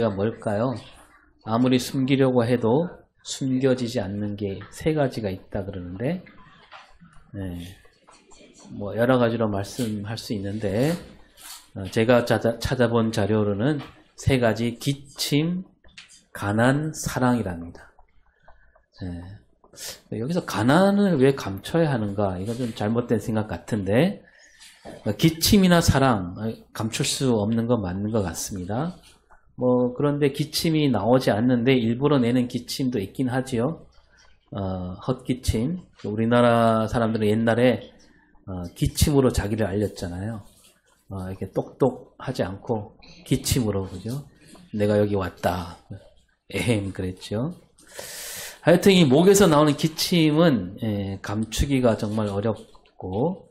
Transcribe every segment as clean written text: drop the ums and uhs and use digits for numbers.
뭘까요? 아무리 숨기려고 해도 숨겨지지 않는 게 세 가지가 있다 그러는데, 뭐 여러 가지로 말씀할 수 있는데, 제가 찾아본 자료로는 세 가지: 기침, 가난, 사랑이랍니다. 여기서 가난을 왜 감춰야 하는가? 이건 좀 잘못된 생각 같은데, 기침이나 사랑 감출 수 없는 건 맞는 것 같습니다. 그런데 기침이 나오지 않는데 일부러 내는 기침도 있긴 하지요. 헛기침. 우리나라 사람들은 옛날에 기침으로 자기를 알렸잖아요. 이렇게 똑똑하지 않고 기침으로, 그죠? 내가 여기 왔다. 에헴, 그랬죠. 하여튼 이 목에서 나오는 기침은 감추기가 정말 어렵고,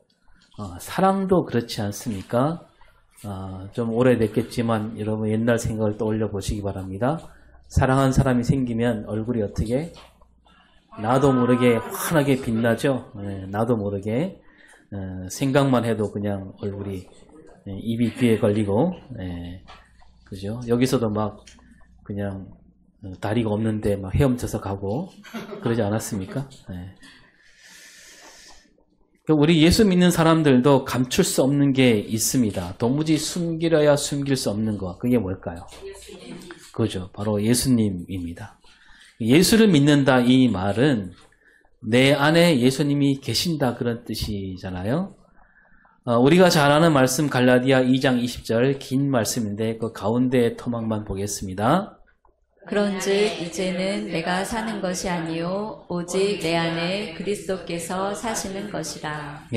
사랑도 그렇지 않습니까? 좀 오래됐겠지만 여러분 옛날 생각을 떠올려 보시기 바랍니다. 사랑한 사람이 생기면 얼굴이 어떻게? 나도 모르게 환하게 빛나죠. 나도 모르게 생각만 해도 그냥 얼굴이 입이 귀에 걸리고, 그죠? 여기서도 막 그냥 다리가 없는데 막 헤엄쳐서 가고 그러지 않았습니까? 우리 예수 믿는 사람들도 감출 수 없는 게 있습니다. 도무지 숨기려야 숨길 수 없는 거. 그게 뭘까요? 그죠. 바로 예수님입니다. 예수를 믿는다, 이 말은 내 안에 예수님이 계신다, 그런 뜻이잖아요. 우리가 잘 아는 말씀 갈라디아 2장 20절 긴 말씀인데 그 가운데 토막만 보겠습니다. 그런즉 이제는 내가 사는 것이 아니요 오직 내 안에 그리스도께서 사시는 것이라.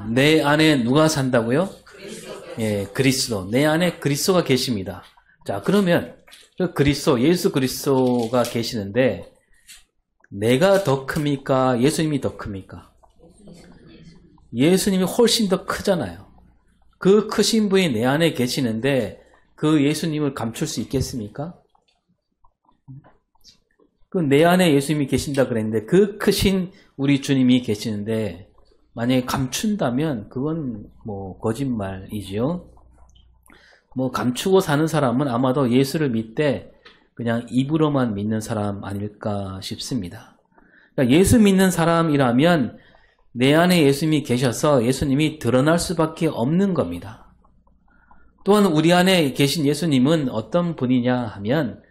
내 안에 누가 산다고요? 그리스도. 내 안에 그리스도가 계십니다. 자, 그러면 그 그리스도, 예수 그리스도가 계시는데 내가 더 큽니까? 예수님이 더 큽니까? 예수님이 훨씬 더 크잖아요. 그 크신 분이 내 안에 계시는데 그 예수님을 감출 수 있겠습니까? 그 내 안에 예수님이 계신다 그랬는데 그 크신 우리 주님이 계시는데 만약에 감춘다면 그건 거짓말이지요. 감추고 사는 사람은 아마도 예수를 믿되 그냥 입으로만 믿는 사람 아닐까 싶습니다. 그러니까 예수 믿는 사람이라면 내 안에 예수님이 계셔서 예수님이 드러날 수밖에 없는 겁니다. 또한 우리 안에 계신 예수님은 어떤 분이냐 하면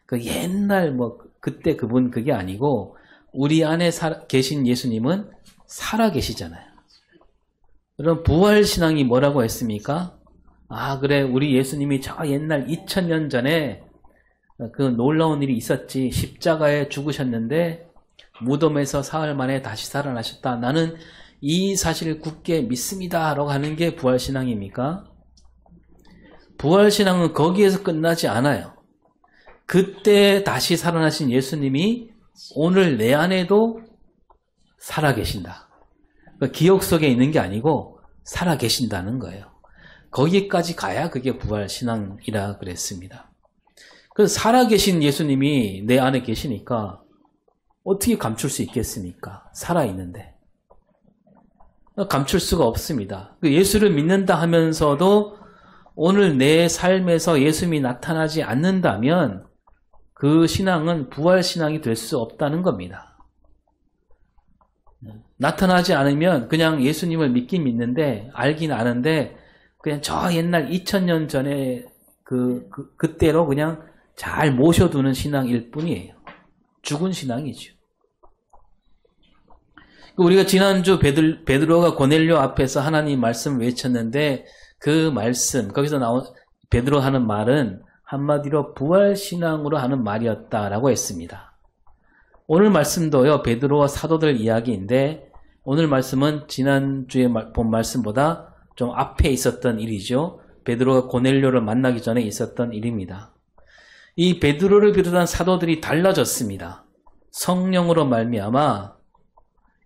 그 옛날 그때 그분 그게 아니고 우리 안에 계신 예수님은 살아 계시잖아요. 그럼 부활신앙이 뭐라고 했습니까? 그래, 우리 예수님이 저 옛날 2000년 전에 그 놀라운 일이 있었지. 십자가에 죽으셨는데 무덤에서 사흘 만에 다시 살아나셨다. 나는 이 사실을 굳게 믿습니다. 라고 하는 게 부활신앙입니까? 부활신앙은 거기에서 끝나지 않아요. 그때 다시 살아나신 예수님이 오늘 내 안에도 살아계신다. 그러니까 기억 속에 있는 게 아니고 살아계신다는 거예요. 거기까지 가야 그게 부활신앙이라 그랬습니다. 그래서 살아계신 예수님이 내 안에 계시니까 어떻게 감출 수 있겠습니까? 살아있는데. 감출 수가 없습니다. 예수를 믿는다 하면서도 오늘 내 삶에서 예수님이 나타나지 않는다면 그 신앙은 부활신앙이 될 수 없다는 겁니다. 나타나지 않으면 그냥 예수님을 믿긴 믿는데 알긴 아는데 그냥 저 옛날 2000년 전에 그때로 그냥 잘 모셔두는 신앙일 뿐이에요. 죽은 신앙이죠. 우리가 지난주 베드로가 고넬료 앞에서 하나님 말씀을 외쳤는데 그 말씀, 거기서 베드로 하는 말은 한마디로 부활신앙으로 하는 말이었다라고 했습니다. 오늘 말씀도요, 베드로와 사도들 이야기인데 오늘 말씀은 지난주에 본 말씀보다 좀 앞에 있었던 일이죠. 베드로가 고넬료를 만나기 전에 있었던 일입니다. 이 베드로를 비롯한 사도들이 달라졌습니다. 성령으로 말미암아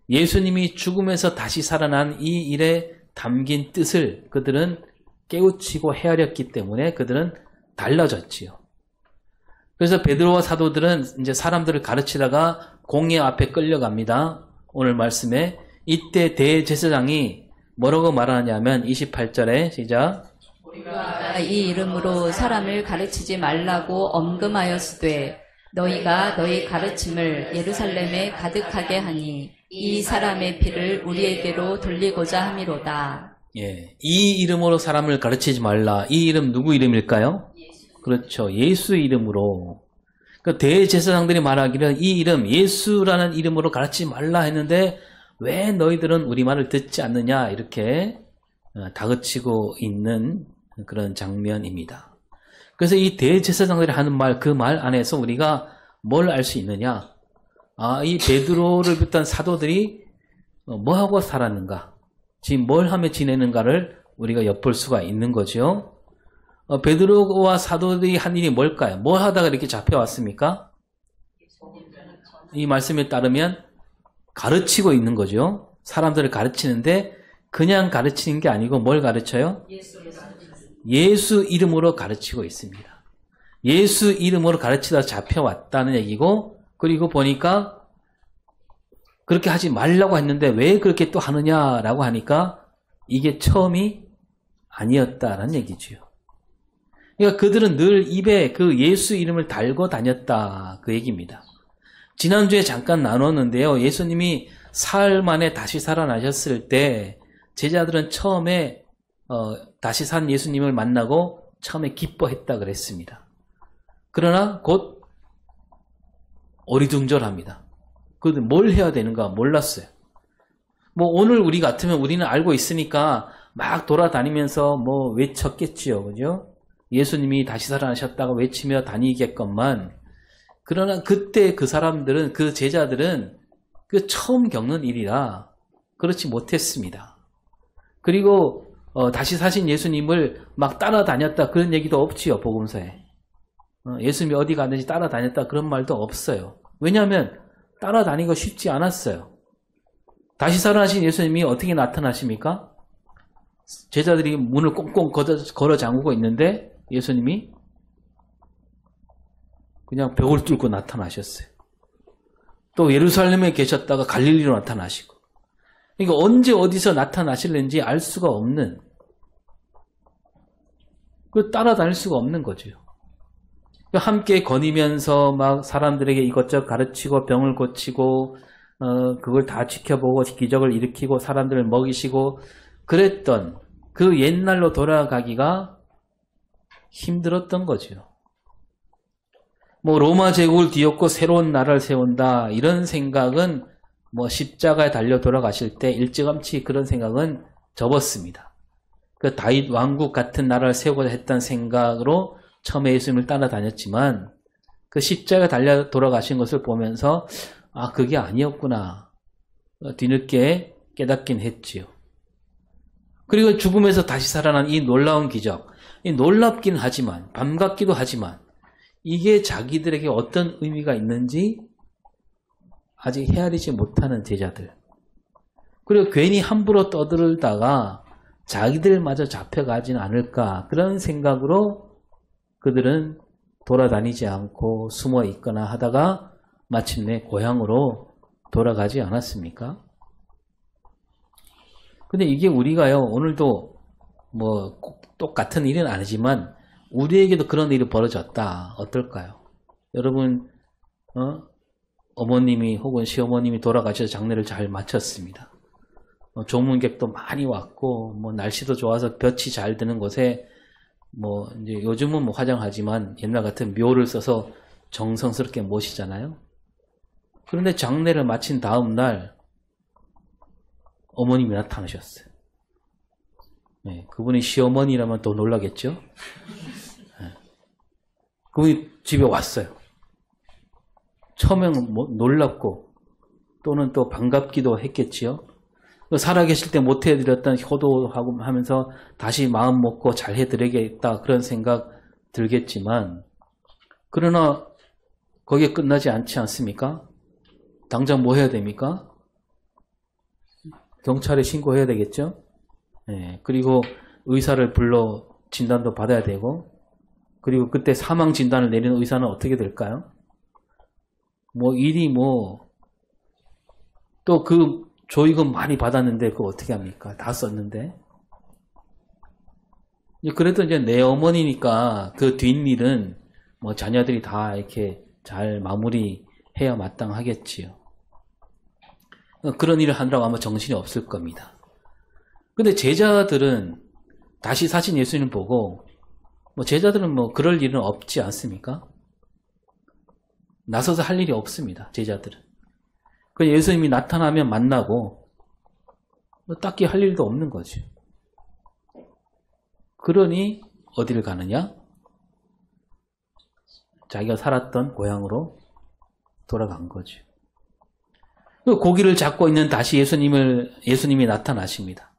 예수님이 죽음에서 다시 살아난 이 일에 담긴 뜻을 그들은 깨우치고 헤아렸기 때문에 그들은 달라졌지요. 그래서 베드로와 사도들은 이제 사람들을 가르치다가 공회 앞에 끌려갑니다. 오늘 말씀에 이때 대제사장이 뭐라고 말하냐면 28절에 시작. 우리가 이 이름으로 사람을 가르치지 말라고 엄금하였으되 너희가 너희 가르침을 예루살렘에 가득하게 하니 이 사람의 피를 우리에게로 돌리고자 함이로다. 예, 이 이름으로 사람을 가르치지 말라. 이 이름 누구 이름일까요? 그렇죠. 예수 이름으로. 그 대제사장들이 말하기를 이 이름 예수라는 이름으로 가르치지 말라 했는데 왜 너희들은 우리 말을 듣지 않느냐 이렇게 다그치고 있는 그런 장면입니다. 그래서 이 대제사장들이 하는 말, 그 말 안에서 우리가 뭘 알 수 있느냐? 이 베드로를 비롯한 사도들이 뭐하고 살았는가? 지금 뭘 하며 지내는가를 우리가 엿볼 수가 있는 거죠. 베드로와 사도들이 한 일이 뭘까요? 뭘 하다가 이렇게 잡혀왔습니까? 이 말씀에 따르면 가르치고 있는 거죠. 사람들을 가르치는데 그냥 가르치는 게 아니고 뭘 가르쳐요? 예수 이름으로 가르치고 있습니다. 예수 이름으로 가르치다 잡혀왔다는 얘기고, 그리고 보니까 그렇게 하지 말라고 했는데 왜 그렇게 또 하느냐라고 하니까 이게 처음이 아니었다라는 얘기죠. 그러니까 그들은 늘 입에 그 예수 이름을 달고 다녔다, 그 얘기입니다. 지난주에 잠깐 나눴는데요. 예수님이 사흘 만에 다시 살아나셨을 때 제자들은 처음에 다시 산 예수님을 만나고 처음에 기뻐했다 그랬습니다. 그러나 곧 어리둥절합니다. 그들 뭘 해야 되는가 몰랐어요. 뭐 오늘 우리 같으면 우리는 알고 있으니까 막 돌아다니면서 뭐 외쳤겠지요. 그죠? 예수님이 다시 살아나셨다고 외치며 다니겠건만, 그러나 그때 그 사람들은, 그 제자들은 그 처음 겪는 일이라 그렇지 못했습니다. 그리고 다시 사신 예수님을 막 따라다녔다 그런 얘기도 없지요. 복음서에. 예수님이 어디 갔는지 따라다녔다 그런 말도 없어요. 왜냐하면 따라다니기가 쉽지 않았어요. 다시 살아나신 예수님이 어떻게 나타나십니까? 제자들이 문을 꽁꽁 걸어 잠그고 있는데 예수님이 그냥 벽을 뚫고 나타나셨어요. 또 예루살렘에 계셨다가 갈릴리로 나타나시고, 그러니까 언제 어디서 나타나실는지 알 수가 없는, 따라다닐 수가 없는 거죠. 함께 거니면서 막 사람들에게 이것저것 가르치고 병을 고치고 그걸 다 지켜보고 기적을 일으키고 사람들을 먹이시고 그랬던 그 옛날로 돌아가기가 힘들었던 거죠. 뭐 로마 제국을 뒤엎고 새로운 나라를 세운다 이런 생각은 뭐 십자가에 달려 돌아가실 때 일찌감치 그런 생각은 접었습니다. 그 다윗 왕국 같은 나라를 세우고자 했던 생각으로 처음에 예수님을 따라다녔지만 그 십자가에 달려 돌아가신 것을 보면서 그게 아니었구나 뒤늦게 깨닫긴 했지요. 그리고 죽음에서 다시 살아난 이 놀라운 기적, 이 놀랍긴 하지만 반갑기도 하지만 이게 자기들에게 어떤 의미가 있는지 아직 헤아리지 못하는 제자들, 그리고 괜히 함부로 떠들다가 자기들마저 잡혀가지는 않을까 그런 생각으로 그들은 돌아다니지 않고 숨어 있거나 하다가 마침내 고향으로 돌아가지 않았습니까? 근데 이게 우리가요, 오늘도 뭐 똑같은 일은 아니지만 우리에게도 그런 일이 벌어졌다. 어떨까요? 여러분, 어머님이 혹은 시어머님이 돌아가셔서 장례를 잘 마쳤습니다. 조문객도 많이 왔고, 뭐 날씨도 좋아서 볕이 잘 드는 곳에 뭐 이제 요즘은 뭐 화장하지만 옛날 같은 묘를 써서 정성스럽게 모시잖아요. 그런데 장례를 마친 다음 날 어머님이 나타나셨어요. 네, 그분이 시어머니라면 더 놀라겠죠. 네. 그분이 집에 왔어요. 처음엔 뭐 놀랍고 또는 또 반갑기도 했겠지요. 살아계실 때 못해드렸던 효도하고 하면서 다시 마음 먹고 잘 해드리겠다 그런 생각 들겠지만, 그러나 거기에 끝나지 않지 않습니까? 당장 뭐 해야 됩니까? 경찰에 신고해야 되겠죠? 네, 그리고 의사를 불러 진단도 받아야 되고, 그리고 그때 사망 진단을 내리는 의사는 어떻게 될까요? 뭐 일이 또 그 조의금 많이 받았는데 그거 어떻게 합니까? 다 썼는데. 그래도 이제 내 어머니니까 그 뒷일은 뭐 자녀들이 다 이렇게 잘 마무리해야 마땅하겠지요. 그런 일을 하느라고 아마 정신이 없을 겁니다. 근데 제자들은 다시 사신 예수님 보고 뭐 제자들은 뭐 그럴 일은 없지 않습니까? 나서서 할 일이 없습니다. 제자들은. 그 예수님이 나타나면 만나고 뭐 딱히 할 일도 없는 거죠. 그러니 어디를 가느냐? 자기가 살았던 고향으로 돌아간 거죠. 그 고기를 잡고 있는 다시 예수님이 나타나십니다.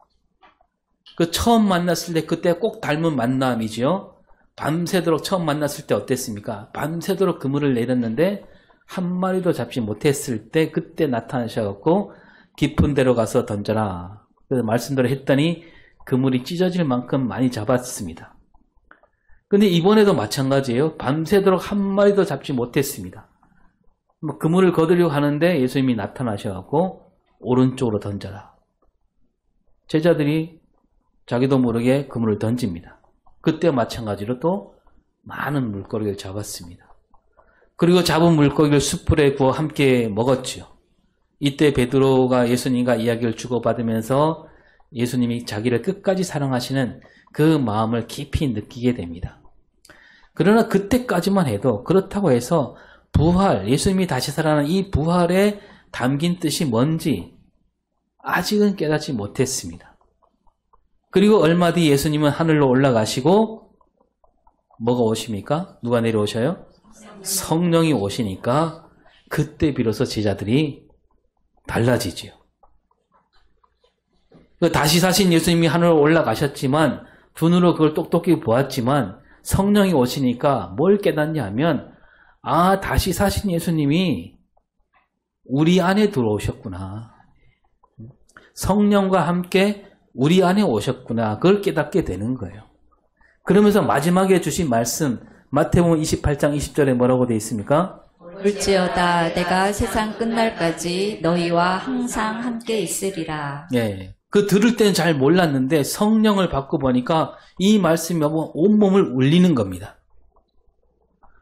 그 처음 만났을 때 그때 꼭 닮은 만남이죠. 밤새도록 처음 만났을 때 어땠습니까? 밤새도록 그물을 내렸는데 한 마리도 잡지 못했을 때 그때 나타나셔갖고 깊은 데로 가서 던져라. 그래서 말씀대로 했더니 그물이 찢어질 만큼 많이 잡았습니다. 근데 이번에도 마찬가지예요. 밤새도록 한 마리도 잡지 못했습니다. 그물을 거두려고 하는데 예수님이 나타나셔갖고 오른쪽으로 던져라. 제자들이 자기도 모르게 그물을 던집니다. 그때 마찬가지로 또 많은 물고기를 잡았습니다. 그리고 잡은 물고기를 숯불에 구워 함께 먹었지요. 이때 베드로가 예수님과 이야기를 주고받으면서 예수님이 자기를 끝까지 사랑하시는 그 마음을 깊이 느끼게 됩니다. 그러나 그때까지만 해도 그렇다고 해서 부활, 예수님이 다시 살아나는 이 부활에 담긴 뜻이 뭔지 아직은 깨닫지 못했습니다. 그리고 얼마 뒤 예수님은 하늘로 올라가시고 뭐가 오십니까? 누가 내려오셔요? 성령이 오시니까 그때 비로소 제자들이 달라지지요. 다시 사신 예수님이 하늘로 올라가셨지만 눈으로 그걸 똑똑히 보았지만 성령이 오시니까 뭘 깨닫냐 하면 다시 사신 예수님이 우리 안에 들어오셨구나. 성령과 함께 우리 안에 오셨구나. 그걸 깨닫게 되는 거예요. 그러면서 마지막에 주신 말씀 마태복음 28장 20절에 뭐라고 되어 있습니까? 볼지어다 내가 세상 끝날까지 너희와 항상 함께 있으리라. 예. 그 들을 때는 잘 몰랐는데 성령을 받고 보니까 이 말씀이 온몸을 울리는 겁니다.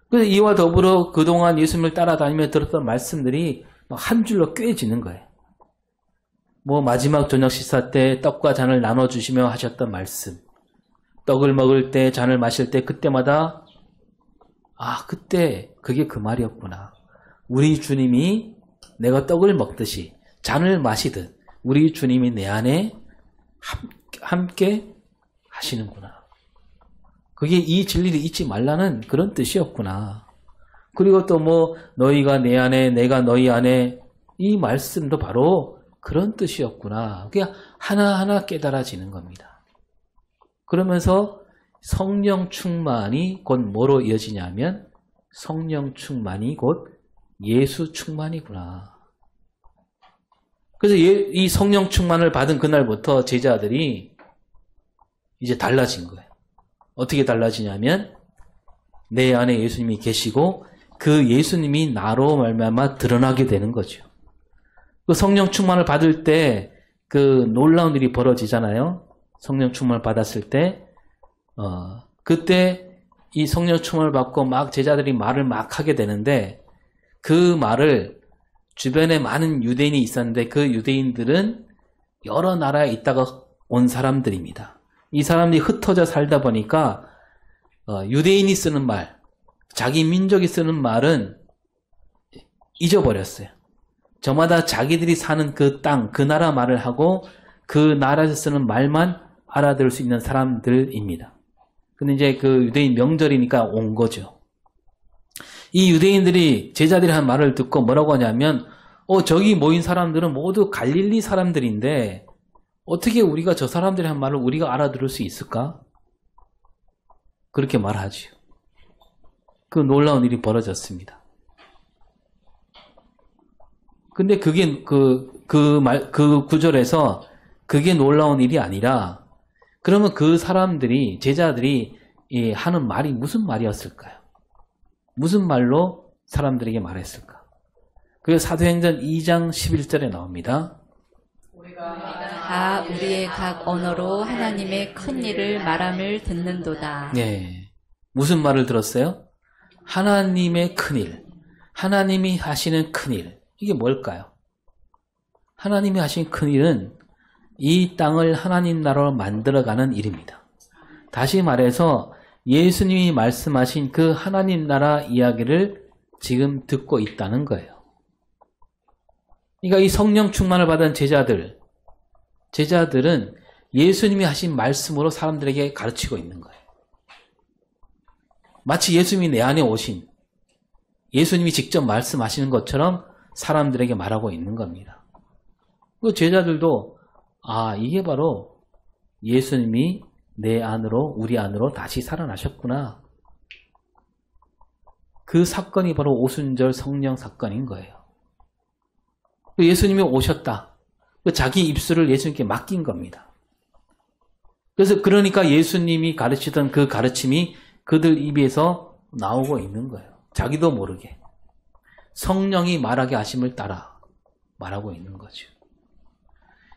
그래서 이와 더불어 그동안 예수님을 따라다니며 들었던 말씀들이 한 줄로 꿰어지는 거예요. 뭐 마지막 저녁 식사 때 떡과 잔을 나눠주시며 하셨던 말씀, 떡을 먹을 때 잔을 마실 때 그때마다 그때 그게 그 말이었구나. 우리 주님이 내가 떡을 먹듯이 잔을 마시듯 우리 주님이 내 안에 함께 하시는구나. 그게 이 진리를 잊지 말라는 그런 뜻이었구나. 그리고 또 뭐 너희가 내 안에 내가 너희 안에 이 말씀도 바로 그런 뜻이었구나. 그게 하나하나 깨달아지는 겁니다. 그러면서 성령 충만이 곧 뭐로 이어지냐면 성령 충만이 곧 예수 충만이구나. 그래서 이 성령 충만을 받은 그날부터 제자들이 이제 달라진 거예요. 어떻게 달라지냐면 내 안에 예수님이 계시고 그 예수님이 나로 말미암아 드러나게 되는 거죠. 그 성령 충만을 받을 때 그 놀라운 일이 벌어지잖아요. 성령 충만을 받았을 때 그때 이 성령 충만을 받고 막 제자들이 말을 막 하게 되는데 그 말을 주변에 많은 유대인이 있었는데 그 유대인들은 여러 나라에 있다가 온 사람들입니다. 이 사람들이 흩어져 살다 보니까 유대인이 쓰는 말, 자기 민족이 쓰는 말은 잊어버렸어요. 저마다 자기들이 사는 그 땅, 그 나라 말을 하고 그 나라에서 쓰는 말만 알아들을 수 있는 사람들입니다. 근데 이제 그 유대인 명절이니까 온 거죠. 이 유대인들이 제자들이 한 말을 듣고 뭐라고 하냐면 저기 모인 사람들은 모두 갈릴리 사람들인데 어떻게 우리가 저 사람들이 한 말을 우리가 알아들을 수 있을까? 그렇게 말하지요. 그 놀라운 일이 벌어졌습니다. 근데 그게 그 구절에서 그게 놀라운 일이 아니라 그러면 그 사람들이 제자들이 하는 말이 무슨 말이었을까요? 무슨 말로 사람들에게 말했을까? 그게 사도행전 2장 11절에 나옵니다. 우리가 다 우리의 각 언어로 하나님의 큰 일을 말함을 듣는도다. 예. 무슨 말을 들었어요? 하나님의 큰일, 하나님이 하시는 큰일. 이게 뭘까요? 하나님이 하신 큰일은 이 땅을 하나님 나라로 만들어가는 일입니다. 다시 말해서 예수님이 말씀하신 그 하나님 나라 이야기를 지금 듣고 있다는 거예요. 그러니까 이 성령 충만을 받은 제자들은 예수님이 하신 말씀으로 사람들에게 가르치고 있는 거예요. 마치 예수님이 내 안에 오신, 예수님이 직접 말씀하시는 것처럼 사람들에게 말하고 있는 겁니다. 그 제자들도 이게 바로 예수님이 내 안으로, 우리 안으로 다시 살아나셨구나. 그 사건이 바로 오순절 성령 사건인 거예요. 예수님이 오셨다. 자기 입술을 예수님께 맡긴 겁니다. 그래서 그러니까 예수님이 가르치던 그 가르침이 그들 입에서 나오고 있는 거예요. 자기도 모르게. 성령이 말하게 하심을 따라 말하고 있는 거죠.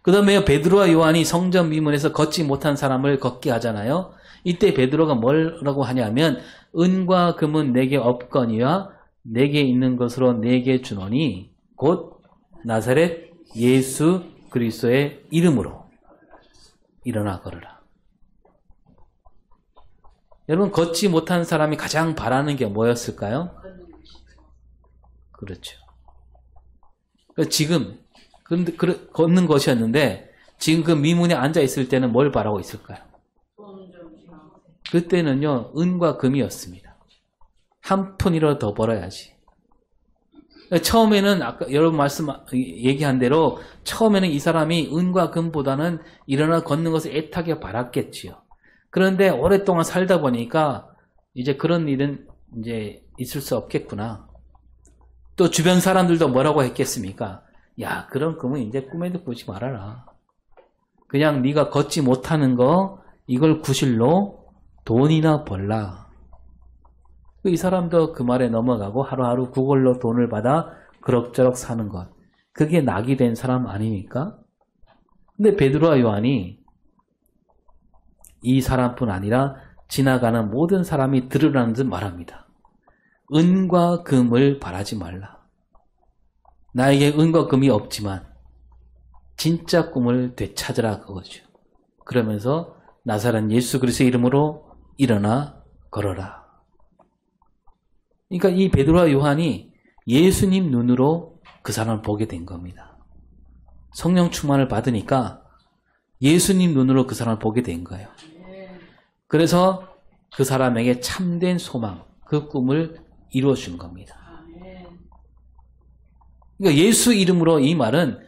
그 다음에 베드로와 요한이 성전 미문에서 걷지 못한 사람을 걷게 하잖아요. 이때 베드로가 뭐라고 하냐면 은과 금은 내게 없거니와 내게 있는 것으로 내게 주노니 곧 나사렛 예수 그리스도의 이름으로 일어나 걸으라. 여러분, 걷지 못한 사람이 가장 바라는 게 뭐였을까요? 그렇죠. 지금 걷는 것이었는데 지금 그 미문에 앉아 있을 때는 뭘 바라고 있을까요? 그때는요, 은과 금이었습니다. 한 푼이라도 더 벌어야지. 처음에는 아까 여러분 얘기한 대로 처음에는 이 사람이 은과 금보다는 일어나 걷는 것을 애타게 바랐겠지요. 그런데 오랫동안 살다 보니까 이제 그런 일은 이제 있을 수 없겠구나. 또 주변 사람들도 뭐라고 했겠습니까? 야, 그런 금은 이제 꿈에도 꾸지 말아라. 그냥 네가 걷지 못하는 거 이걸 구실로 돈이나 벌라. 이 사람도 그 말에 넘어가고 하루하루 그걸로 돈을 받아 그럭저럭 사는 것. 그게 낙이 된 사람 아닙니까? 근데 베드로와 요한이 이 사람뿐 아니라 지나가는 모든 사람이 들으라는 듯 말합니다. 은과 금을 바라지 말라. 나에게 은과 금이 없지만 진짜 꿈을 되찾으라 그거죠. 그러면서 나사렛 예수 그리스도의 이름으로 일어나 걸어라. 그러니까 이 베드로와 요한이 예수님 눈으로 그 사람을 보게 된 겁니다. 성령 충만을 받으니까 예수님 눈으로 그 사람을 보게 된 거예요. 그래서 그 사람에게 참된 소망, 그 꿈을 이루어준 겁니다. 그러니까 예수 이름으로 이 말은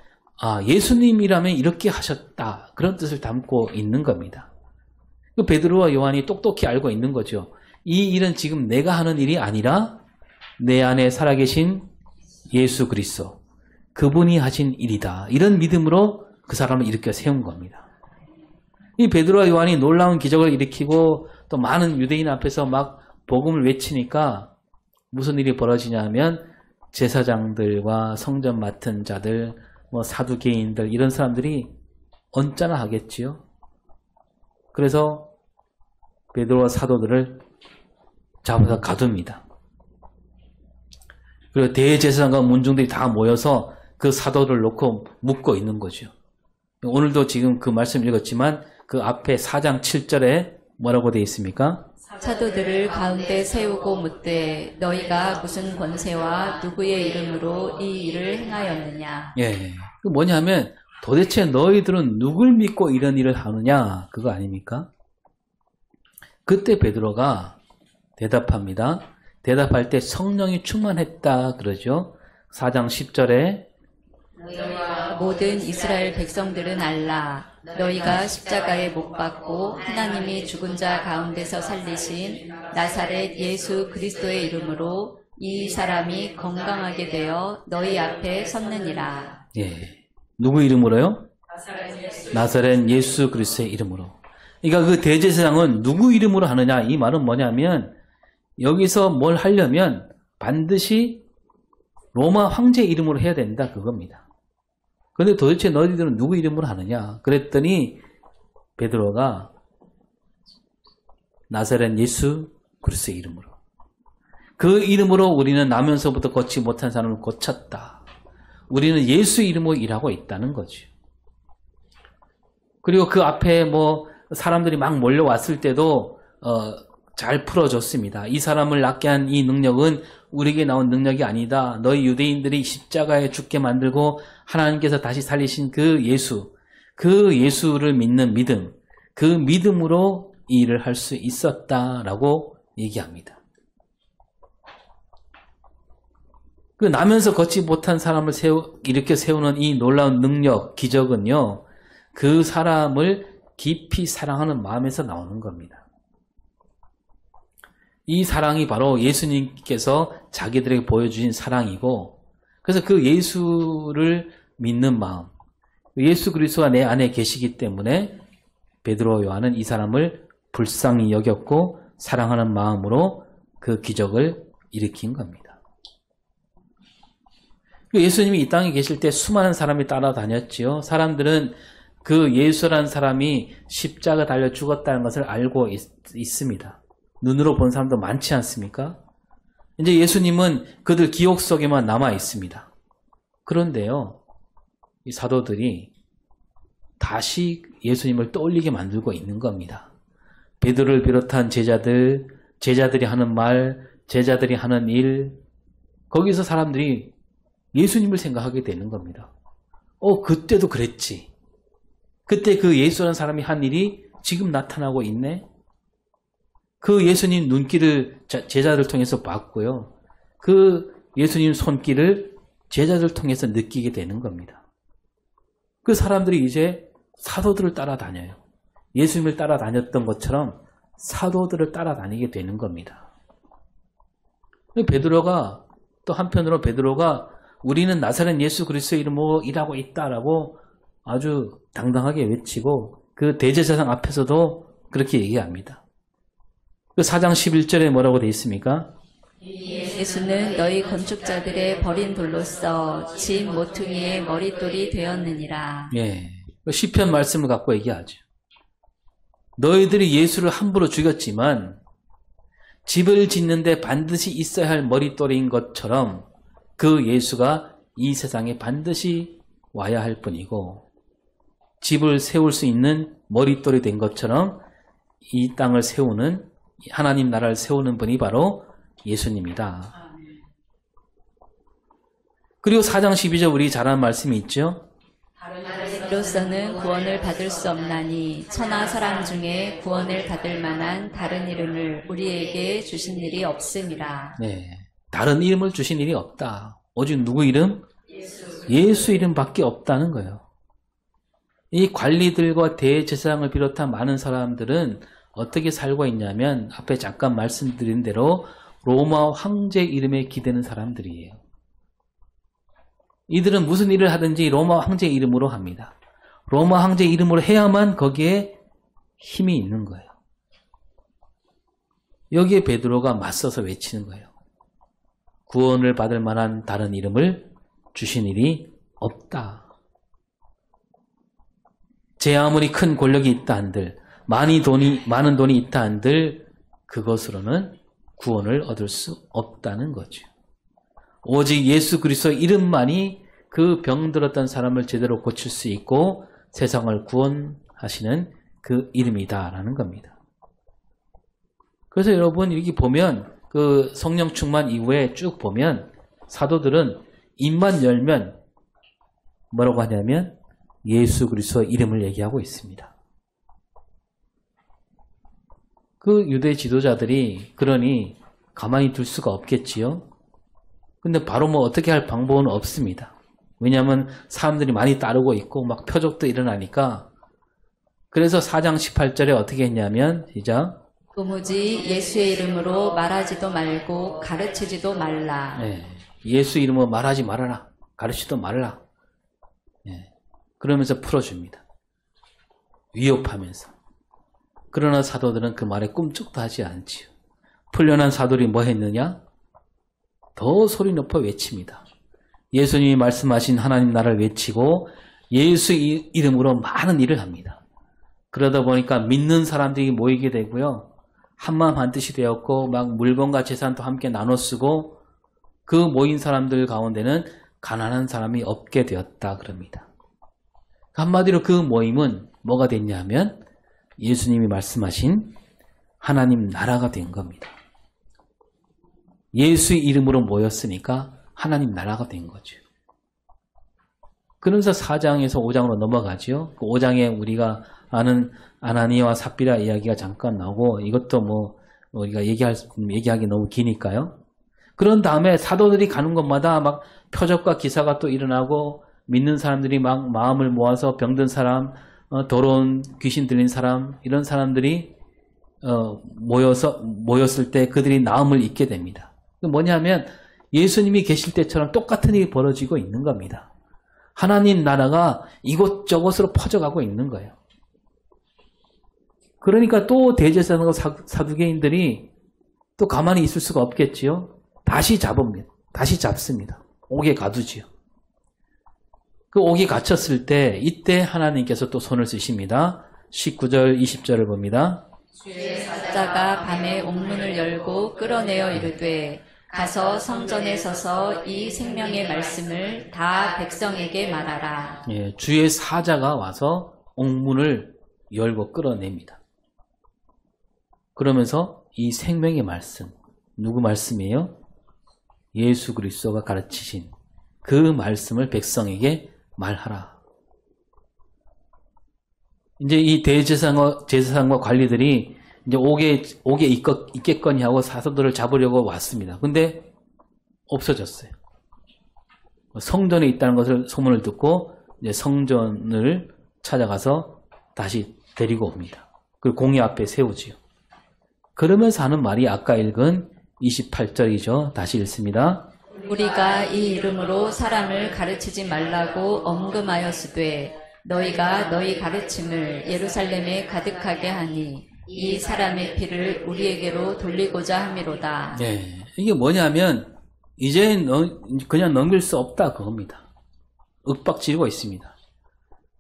예수님이라면 이렇게 하셨다. 그런 뜻을 담고 있는 겁니다. 그 베드로와 요한이 똑똑히 알고 있는 거죠. 이 일은 지금 내가 하는 일이 아니라 내 안에 살아계신 예수 그리스도, 그분이 하신 일이다. 이런 믿음으로 그 사람을 일으켜 세운 겁니다. 이 베드로와 요한이 놀라운 기적을 일으키고 또 많은 유대인 앞에서 막 복음을 외치니까 무슨 일이 벌어지냐면 제사장들과 성전 맡은 자들, 사두개인들 이런 사람들이 언짢아 하겠지요. 그래서 베드로와 사도들을 잡아서 가둡니다. 그리고 대제사장과 문중들이 다 모여서 그 사도를 놓고 묻고 있는 거죠. 오늘도 지금 그 말씀 읽었지만 그 앞에 4장 7절에 뭐라고 되어 있습니까? 사도들을 가운데 세우고 묻되 너희가 무슨 권세와 누구의 이름으로 이 일을 행하였느냐. 예, 그 뭐냐면 도대체 너희들은 누굴 믿고 이런 일을 하느냐 그거 아닙니까? 그때 베드로가 대답합니다. 대답할 때 성령이 충만했다 그러죠. 4장 10절에 너희와 모든 이스라엘 백성들은 알라. 너희가 십자가에 못 박고 하나님이 죽은 자 가운데서 살리신 나사렛 예수 그리스도의 이름으로 이 사람이 건강하게 되어 너희 앞에 섰느니라. 예, 누구 이름으로요? 나사렛 예수 그리스도의 이름으로. 그러니까 그 대제사장은 누구 이름으로 하느냐 이 말은 뭐냐면 여기서 뭘 하려면 반드시 로마 황제 이름으로 해야 된다 그겁니다. 근데 도대체 너희들은 누구 이름으로 하느냐? 그랬더니 베드로가 나사렛 예수 그리스도의 이름으로. 그 이름으로 우리는 나면서부터 걷지 못한 사람을 고쳤다. 우리는 예수 이름으로 일하고 있다는 거죠. 그리고 그 앞에 사람들이 막 몰려왔을 때도 잘 풀어줬습니다. 이 사람을 낫게 한 이 능력은 우리에게 나온 능력이 아니다. 너희 유대인들이 십자가에 죽게 만들고 하나님께서 다시 살리신 그 예수를 믿는 믿음, 그 믿음으로 이 일을 할 수 있었다라고 얘기합니다. 그 나면서 걷지 못한 사람을 이렇게 세우는 이 놀라운 능력, 기적은요, 그 사람을 깊이 사랑하는 마음에서 나오는 겁니다. 이 사랑이 바로 예수님께서 자기들에게 보여주신 사랑이고, 그래서 그 예수를 믿는 마음, 예수 그리스도가 내 안에 계시기 때문에 베드로 요한은 이 사람을 불쌍히 여겼고 사랑하는 마음으로 그 기적을 일으킨 겁니다. 예수님이 이 땅에 계실 때 수많은 사람이 따라다녔지요. 사람들은 그 예수라는 사람이 십자가 달려 죽었다는 것을 알고 있습니다. 눈으로 본 사람도 많지 않습니까? 이제 예수님은 그들 기억 속에만 남아 있습니다. 그런데요, 이 사도들이 다시 예수님을 떠올리게 만들고 있는 겁니다. 베드로를 비롯한 제자들이 하는 말, 제자들이 하는 일, 거기서 사람들이 예수님을 생각하게 되는 겁니다. 그때도 그랬지. 그때 그 예수라는 사람이 한 일이 지금 나타나고 있네. 그 예수님 눈길을 제자들 통해서 봤고요. 그 예수님 손길을 제자들 통해서 느끼게 되는 겁니다. 그 사람들이 이제 사도들을 따라다녀요. 예수님을 따라다녔던 것처럼 사도들을 따라다니게 되는 겁니다. 베드로가 또 한편으로 우리는 나사렛 예수 그리스도의 이름으로 일하고 있다라고 아주 당당하게 외치고 그 대제사장 앞에서도 그렇게 얘기합니다. 그 4장 11절에 뭐라고 되어 있습니까? 예수는 너희 건축자들의 버린 돌로서 집 모퉁이의 머릿돌이 되었느니라. 예, 시편 말씀을 갖고 얘기하죠. 너희들이 예수를 함부로 죽였지만 집을 짓는데 반드시 있어야 할 머릿돌인 것처럼 그 예수가 이 세상에 반드시 와야 할 뿐이고, 집을 세울 수 있는 머릿돌이 된 것처럼 이 땅을 세우는, 하나님 나라를 세우는 분이 바로 예수님이다. 그리고 4장 12절 우리 잘 아는 말씀이 있죠. 이로서는 구원을 받을 수 없나니 천하 사람 중에 구원을 받을 만한 다른 이름을 우리에게 주신 일이 없음이라. 네, 다른 이름을 주신 일이 없다. 오직 누구 이름? 예수 이름밖에 없다는 거예요. 이 관리들과 대제사장을 비롯한 많은 사람들은 어떻게 살고 있냐면 앞에 잠깐 말씀드린 대로 로마 황제 이름에 기대는 사람들이에요. 이들은 무슨 일을 하든지 로마 황제 이름으로 합니다. 로마 황제 이름으로 해야만 거기에 힘이 있는 거예요. 여기에 베드로가 맞서서 외치는 거예요. 구원을 받을 만한 다른 이름을 주신 일이 없다. 제 아무리 큰 권력이 있다 한들, 많은 돈이 있다 한들 그것으로는 구원을 얻을 수 없다는 거죠. 오직 예수 그리스도 이름만이 그 병들었던 사람을 제대로 고칠 수 있고 세상을 구원하시는 그 이름이다라는 겁니다. 그래서 여러분 여기 보면 그 성령 충만 이후에 쭉 보면 사도들은 입만 열면 뭐라고 하냐면 예수 그리스도 이름을 얘기하고 있습니다. 그 유대 지도자들이 그러니 가만히 둘 수가 없겠지요. 근데 바로 어떻게 할 방법은 없습니다. 왜냐하면 사람들이 많이 따르고 있고 막 표적도 일어나니까. 그래서 4장 18절에 어떻게 했냐면 시작. 도무지 예수의 이름으로 말하지도 말고 가르치지도 말라. 네, 예수 이름으로 말하지 말아라. 가르치지도 말라. 네, 그러면서 풀어줍니다. 위협하면서. 그러나 사도들은 그 말에 꿈쩍도 하지 않지요. 풀려난 사도들이 뭐 했느냐? 더 소리 높여 외칩니다. 예수님이 말씀하신 하나님 나라를 외치고 예수 이름으로 많은 일을 합니다. 그러다 보니까 믿는 사람들이 모이게 되고요. 한마음 한뜻이 되었고 막 물건과 재산도 함께 나눠 쓰고 그 모인 사람들 가운데는 가난한 사람이 없게 되었다 그럽니다. 한마디로 그 모임은 뭐가 됐냐면 예수님이 말씀하신 하나님 나라가 된 겁니다. 예수 이름으로 모였으니까 하나님 나라가 된 거죠. 그러면서 4장에서 5장으로 넘어가죠. 그 5장에 우리가 아는 아나니아와 삽비라 이야기가 잠깐 나오고 이것도 뭐 우리가 얘기하기 너무 기니까요. 그런 다음에 사도들이 가는 곳마다 막 표적과 기사가 또 일어나고 믿는 사람들이 막 마음을 모아서 병든 사람, 더러운 귀신 들린 사람 이런 사람들이 모였을 때 그들이 나음을 잊게 됩니다. 뭐냐면 예수님이 계실 때처럼 똑같은 일이 벌어지고 있는 겁니다. 하나님 나라가 이곳저곳으로 퍼져가고 있는 거예요. 그러니까 또 대제사장과 사두개인들이 또 가만히 있을 수가 없겠지요. 다시 잡습니다. 다시 잡습니다. 옥에 가두지요. 그 옥에 갇혔을 때 이때 하나님께서 또 손을 쓰십니다. 19절 20절을 봅니다. 주의 사자가 밤에 옥문을 열고 끌어내어 이르되 가서 성전에 서서 이 생명의 말씀을 다 백성에게 말하라. 예, 주의 사자가 와서 옥문을 열고 끌어냅니다. 그러면서 이 생명의 말씀, 누구 말씀이에요? 예수 그리스도가 가르치신 그 말씀을 백성에게 말하라. 이제 이 대제사장과 관리들이 이제 옥에 있겠거니 하고 사도들을 잡으려고 왔습니다. 근데 없어졌어요. 성전에 있다는 것을 소문을 듣고 이제 성전을 찾아가서 다시 데리고 옵니다. 그리고 공회 앞에 세우지요. 그러면서 하는 말이 아까 읽은 28절이죠. 다시 읽습니다. 우리가 이 이름으로 사람을 가르치지 말라고 엄금하였으되 너희가 너희 가르침을 예루살렘에 가득하게 하니 이 사람의 피를 우리에게로 돌리고자 함이로다. 네, 이게 뭐냐면 이제 그냥 넘길 수 없다 그겁니다. 윽박지르고 있습니다.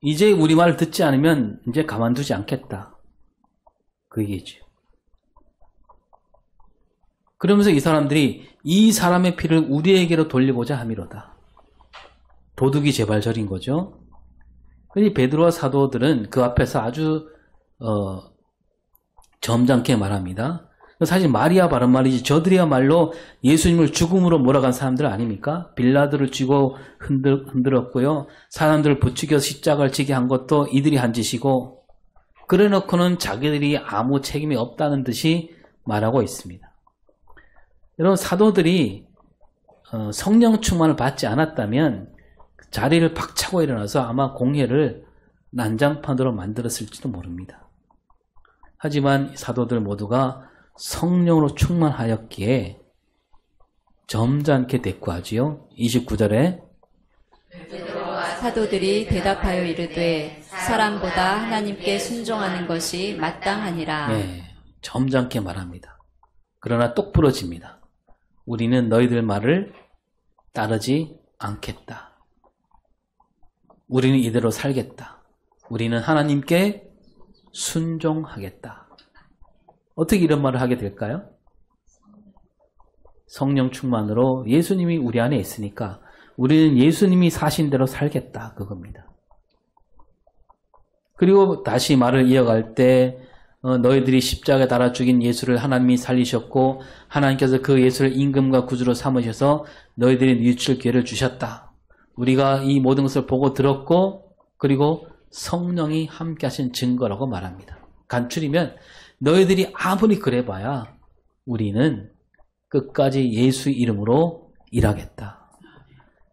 이제 우리 말을 듣지 않으면 이제 가만두지 않겠다. 그 얘기죠. 그러면서 이 사람들이 이 사람의 피를 우리에게로 돌리고자 함이로다. 도둑이 제발저린 거죠. 그런데 베드로와 사도들은 그 앞에서 아주 점잖게 말합니다. 사실 말이야 바른 말이지 저들이야말로 예수님을 죽음으로 몰아간 사람들 아닙니까? 빌라도를 쥐고 흔들었고요. 사람들을 부추겨서 십자가를 지게 한 것도 이들이 한 짓이고 그래놓고는 자기들이 아무 책임이 없다는 듯이 말하고 있습니다. 여러분 사도들이 성령 충만을 받지 않았다면 자리를 박차고 일어나서 아마 공회를 난장판으로 만들었을지도 모릅니다. 하지만 사도들 모두가 성령으로 충만하였기에 점잖게 대꾸하지요. 29절에 사도들이 대답하여 이르되 사람보다 하나님께 순종하는 것이 마땅하니라. 네, 점잖게 말합니다. 그러나 똑부러집니다. 우리는 너희들 말을 따르지 않겠다. 우리는 이대로 살겠다. 우리는 하나님께 순종하겠다. 어떻게 이런 말을 하게 될까요? 성령 충만으로 예수님이 우리 안에 있으니까 우리는 예수님이 사신 대로 살겠다. 그겁니다. 그리고 다시 말을 이어갈 때 너희들이 십자가에 달아 죽인 예수를 하나님이 살리셨고 하나님께서 그 예수를 임금과 구주로 삼으셔서 너희들이 뉘우칠 기회를 주셨다. 우리가 이 모든 것을 보고 들었고 그리고 성령이 함께 하신 증거라고 말합니다. 간추리면 너희들이 아무리 그래봐야 우리는 끝까지 예수 이름으로 일하겠다.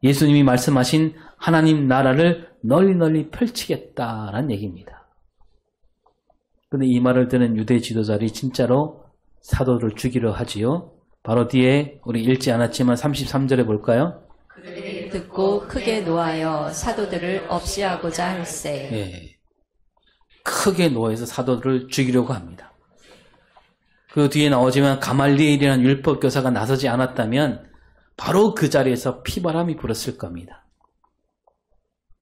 예수님이 말씀하신 하나님 나라를 널리 펼치겠다라는 얘기입니다. 그런데 이 말을 듣는 유대 지도자들이 진짜로 사도를 죽이려 하지요. 바로 뒤에 우리 읽지 않았지만 33절에 볼까요? 그들이 듣고 크게 노하여 사도들을 없이하고자 할세. 예, 크게 노해서 사도들을 죽이려고 합니다. 그 뒤에 나오지만 가말리엘이라는 율법교사가 나서지 않았다면 바로 그 자리에서 피바람이 불었을 겁니다.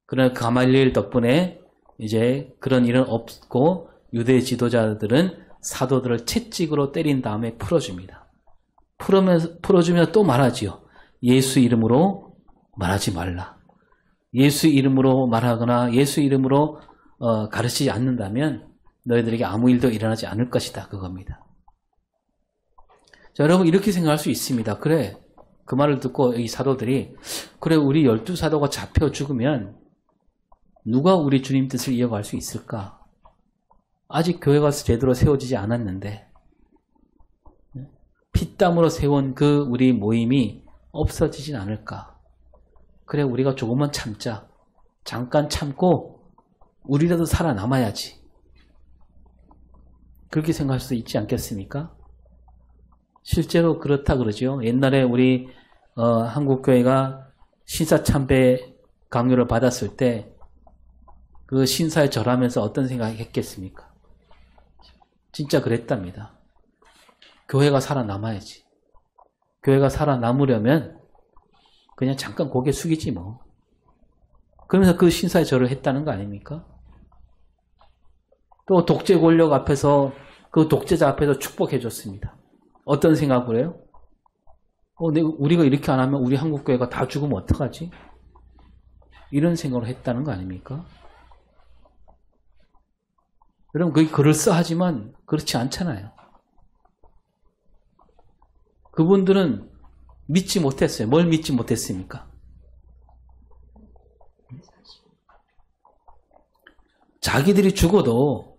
그러나 가말리엘 덕분에 이제 그런 일은 없고 유대 지도자들은 사도들을 채찍으로 때린 다음에 풀어줍니다. 풀어주면 또 말하지요. 예수 이름으로 말하지 말라. 예수 이름으로 말하거나 예수 이름으로 가르치지 않는다면 너희들에게 아무 일도 일어나지 않을 것이다. 그겁니다. 자, 여러분 이렇게 생각할 수 있습니다. 그래, 그 말을 듣고 이 사도들이 그래, 우리 12사도가 잡혀 죽으면 누가 우리 주님 뜻을 이어갈 수 있을까? 아직 교회가 제대로 세워지지 않았는데 피땀으로 세운 그 우리 모임이 없어지진 않을까? 그래, 우리가 조금만 참자. 잠깐 참고 우리라도 살아남아야지. 그렇게 생각할 수 있지 않겠습니까? 실제로 그렇다 그러죠. 옛날에 우리 한국교회가 신사참배 강요를 받았을 때 그 신사에 절하면서 어떤 생각을 했겠습니까? 진짜 그랬답니다. 교회가 살아남아야지. 교회가 살아남으려면 그냥 잠깐 고개 숙이지 뭐. 그러면서 그 신사에 절을 했다는 거 아닙니까? 또 독재 권력 앞에서 그 독재자 앞에서 축복해 줬습니다. 어떤 생각을 해요? 우리가 이렇게 안 하면 우리 한국교회가 다 죽으면 어떡하지? 이런 생각을 했다는 거 아닙니까? 여러분, 그게 그럴싸하지만 그렇지 않잖아요. 그분들은 믿지 못했어요. 뭘 믿지 못했습니까? 자기들이 죽어도,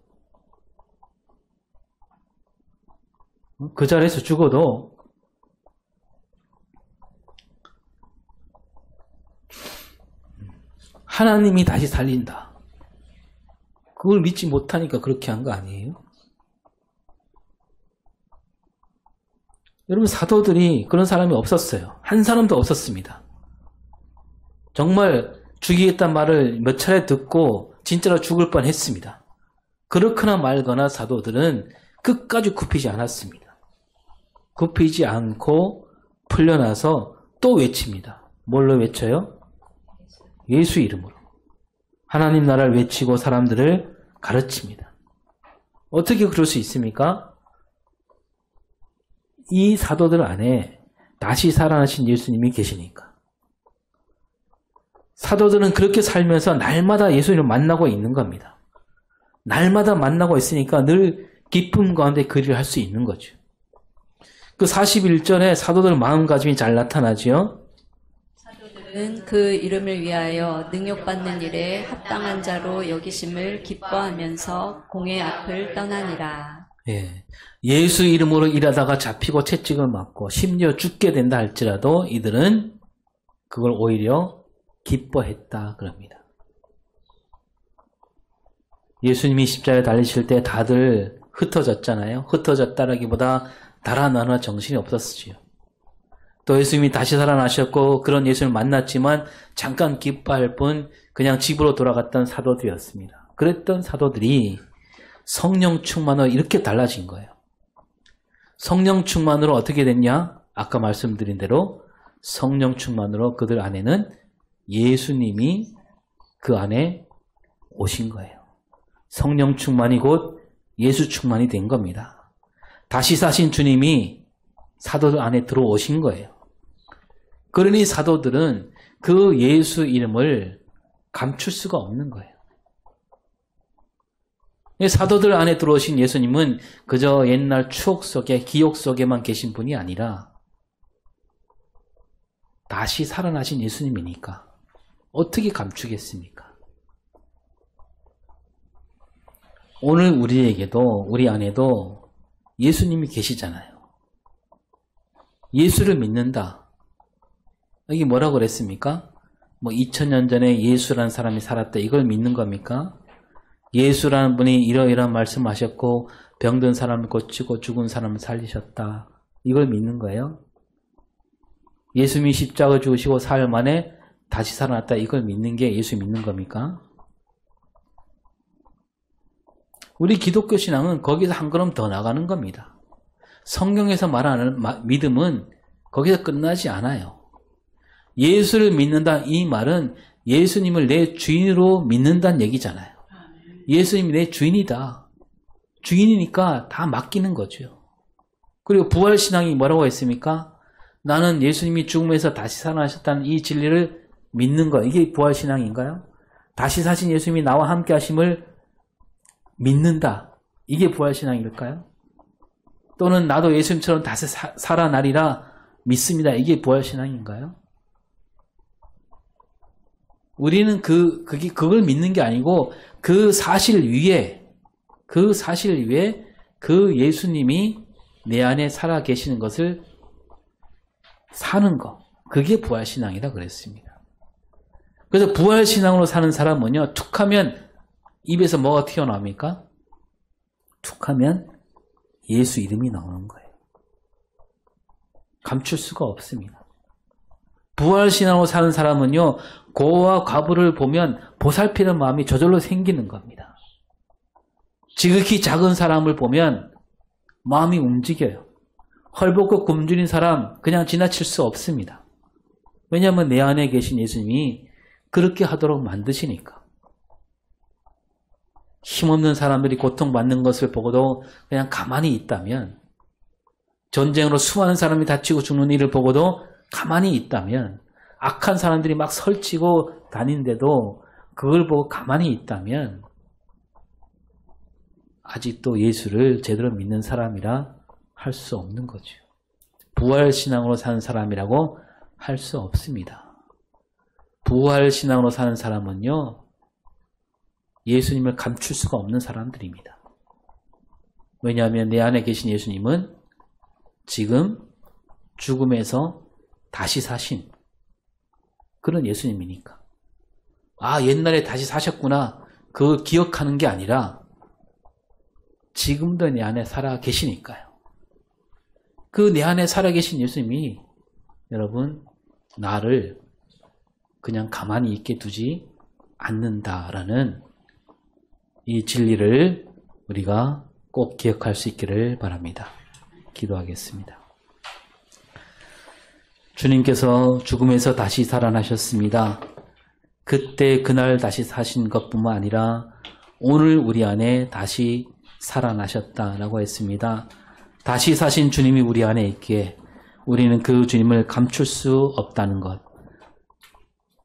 그 자리에서 죽어도 하나님이 다시 살린다. 그걸 믿지 못하니까 그렇게 한 거 아니에요? 여러분, 사도들이 그런 사람이 없었어요. 한 사람도 없었습니다. 정말 죽이겠다는 말을 몇 차례 듣고 진짜로 죽을 뻔했습니다. 그렇거나 말거나 사도들은 끝까지 굽히지 않았습니다. 굽히지 않고 풀려나서 또 외칩니다. 뭘로 외쳐요? 예수 이름으로. 하나님 나라를 외치고 사람들을 가르칩니다. 어떻게 그럴 수 있습니까? 이 사도들 안에 다시 살아나신 예수님이 계시니까. 사도들은 그렇게 살면서 날마다 예수님을 만나고 있는 겁니다. 날마다 만나고 있으니까 늘 기쁨 가운데 그 일을 할 수 있는 거죠. 그 41절에 사도들 마음가짐이 잘 나타나지요. 사도들은 그 이름을 위하여 능욕받는 일에 합당한 자로 여기심을 기뻐하면서 공회 앞을 떠나니라. 예. 예수 이름으로 일하다가 잡히고 채찍을 맞고 심지어 죽게 된다 할지라도 이들은 그걸 오히려 기뻐했다 그럽니다. 예수님이 십자가에 달리실 때 다들 흩어졌잖아요. 흩어졌다라기보다 달아나나 정신이 없었지요. 또 예수님이 다시 살아나셨고 그런 예수님을 만났지만 잠깐 기뻐할 뿐 그냥 집으로 돌아갔던 사도들이었습니다. 그랬던 사도들이 성령 충만으로 이렇게 달라진 거예요. 성령 충만으로 어떻게 됐냐? 아까 말씀드린 대로 성령 충만으로 그들 안에는 예수님이 그 안에 오신 거예요. 성령 충만이 곧 예수 충만이 된 겁니다. 다시 사신 주님이 사도들 안에 들어오신 거예요. 그러니 사도들은 그 예수 이름을 감출 수가 없는 거예요. 사도들 안에 들어오신 예수님은 그저 옛날 추억 속에, 기억 속에만 계신 분이 아니라 다시 살아나신 예수님이니까 어떻게 감추겠습니까? 오늘 우리에게도, 우리 안에도 예수님이 계시잖아요. 예수를 믿는다. 여기 뭐라고 그랬습니까? 2000년 전에 예수라는 사람이 살았다. 이걸 믿는 겁니까? 예수라는 분이 이러이러한 말씀하셨고 병든 사람을 고치고 죽은 사람을 살리셨다. 이걸 믿는 거예요? 예수님이 십자가 죽으시고 사흘 만에 다시 살아났다. 이걸 믿는 게 예수 믿는 겁니까? 우리 기독교 신앙은 거기서 한 걸음 더 나가는 겁니다. 성경에서 말하는 믿음은 거기서 끝나지 않아요. 예수를 믿는다 이 말은 예수님을 내 주인으로 믿는다는 얘기잖아요. 예수님이 내 주인이다. 주인이니까 다 맡기는 거죠. 그리고 부활신앙이 뭐라고 했습니까? 나는 예수님이 죽음에서 다시 살아나셨다는 이 진리를 믿는 것. 이게 부활신앙인가요? 다시 사신 예수님이 나와 함께 하심을 믿는다. 이게 부활신앙일까요? 또는 나도 예수님처럼 다시 살아나리라 믿습니다. 이게 부활신앙인가요? 우리는 그걸 믿는 게 아니고 그 사실 위에 그 예수님이 내 안에 살아 계시는 것을 사는 것. 그게 부활신앙이라 그랬습니다. 그래서 부활신앙으로 사는 사람은요, 툭하면 입에서 뭐가 튀어나옵니까? 툭하면 예수 이름이 나오는 거예요. 감출 수가 없습니다. 부활신앙으로 사는 사람은요, 고와 과부를 보면 보살피는 마음이 저절로 생기는 겁니다. 지극히 작은 사람을 보면 마음이 움직여요. 헐벗고 굶주린 사람 그냥 지나칠 수 없습니다. 왜냐하면 내 안에 계신 예수님이 그렇게 하도록 만드시니까. 힘없는 사람들이 고통받는 것을 보고도 그냥 가만히 있다면, 전쟁으로 수많은 사람이 다치고 죽는 일을 보고도 가만히 있다면, 악한 사람들이 막 설치고 다니는데도 그걸 보고 가만히 있다면 아직도 예수를 제대로 믿는 사람이라 할 수 없는 거죠. 부활신앙으로 사는 사람이라고 할 수 없습니다. 부활신앙으로 사는 사람은요, 예수님을 감출 수가 없는 사람들입니다. 왜냐하면 내 안에 계신 예수님은 지금 죽음에서 다시 사신 그런 예수님이니까. 아, 옛날에 다시 사셨구나. 그걸 기억하는 게 아니라 지금도 내 안에 살아 계시니까요. 그 내 안에 살아 계신 예수님이 여러분 나를 그냥 가만히 있게 두지 않는다라는 이 진리를 우리가 꼭 기억할 수 있기를 바랍니다. 기도하겠습니다. 주님께서 죽음에서 다시 살아나셨습니다. 그때 그날 다시 사신 것뿐만 아니라 오늘 우리 안에 다시 살아나셨다라고 했습니다. 다시 사신 주님이 우리 안에 있기에 우리는 그 주님을 감출 수 없다는 것,